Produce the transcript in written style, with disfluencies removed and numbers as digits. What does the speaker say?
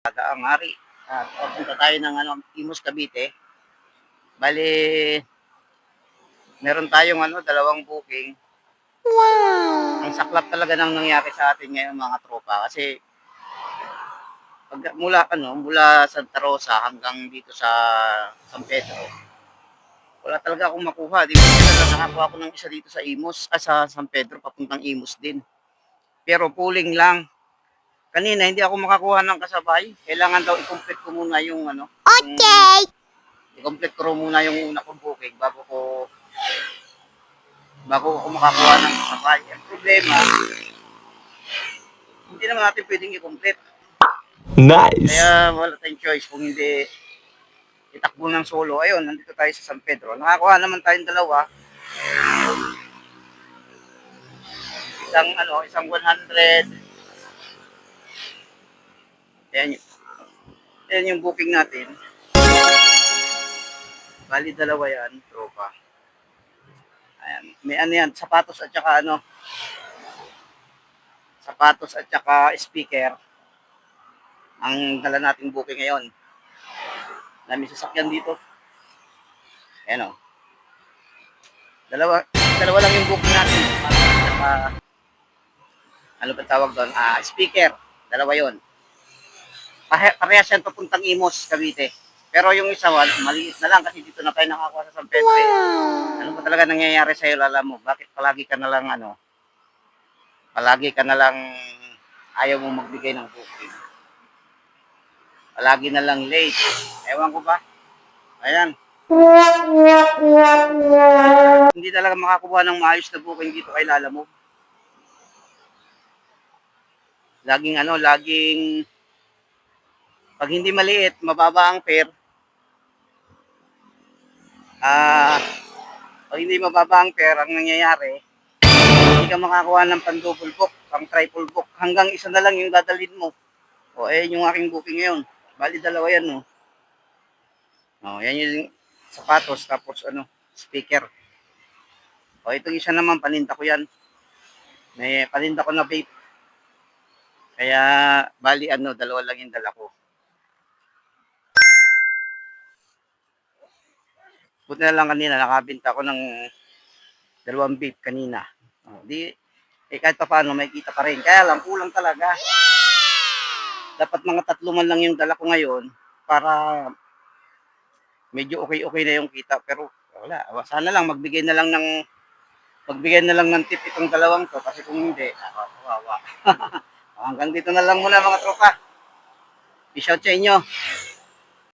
Ang hari at papunta tayo ng Imus, Cavite. Bali, meron tayong dalawang booking. Wow! Ang saklap talaga nang nangyari sa atin ngayon mga tropa kasi mula Santa Rosa hanggang dito sa San Pedro. Wala talaga akong makuha. Di ko nakakuha ako ng isa dito sa sa San Pedro papuntang Imus din. Pero pooling lang. Kanina hindi ako makakuha ng kasabay. Kailangan daw i-complete ko muna yung Okay. I-complete ko muna yung una kong booking bago ako makakuha ng kasabay. Ang problema, hindi naman natin pwedeng i-complete. Nice. Kaya wala tayong choice kung hindi itakbo ng solo. Ayun, nandito tayo sa San Pedro. Nakakuha naman tayong dalawa. Isang 100. Ayan yung booking natin. Bali dalawa yan, tropa. Ayan, may yan, sapatos at saka speaker. Ang dala nating booking ngayon. Dami sasakyan dito. Ayan o. Dalawa lang yung booking natin. Ano ba tawag doon? Speaker. Dalawa yon. Parehas yan papuntang Imus, Cavite. Pero yung isa, maliit na lang kasi dito na tayo nakakuha sa San Pedro. Wow. Ano ba talaga nangyayari sa'yo, lala mo? Bakit palagi ka na lang ayaw mo magbigay ng booking? Palagi na lang late. Ewan ko ba? Ayan. Hindi talaga makakuha ng maayos na booking dito kay lala mo. Laging pag hindi maliit, mababa ang fare. Pag hindi mababa ang fare, ang nangyayari, hindi ka makakuha ng pan-double book, pang-triple book. Hanggang isa na lang yung dadalhin mo. O, yung aking booking ngayon. Bali, dalawa yan, no? O, yan yung sapatos, tapos speaker. O, itong isa naman, paninda ko yan. May paninda ko na vape. Kaya, bali, dalawa lang yung dala ko. Buti na lang kanina, nakabinta ko ng 2 vape kanina. O, kahit pa paano, may kita pa rin. Kaya lang, kulang talaga. Dapat mga 3 man lang yung dala ko ngayon para medyo okay na yung kita. Pero wala. Sana lang magbigay na lang ng tip itong dalawang to kasi kung hindi, kawawa. Hanggang dito na lang muna mga tropa. Peace out sa inyo.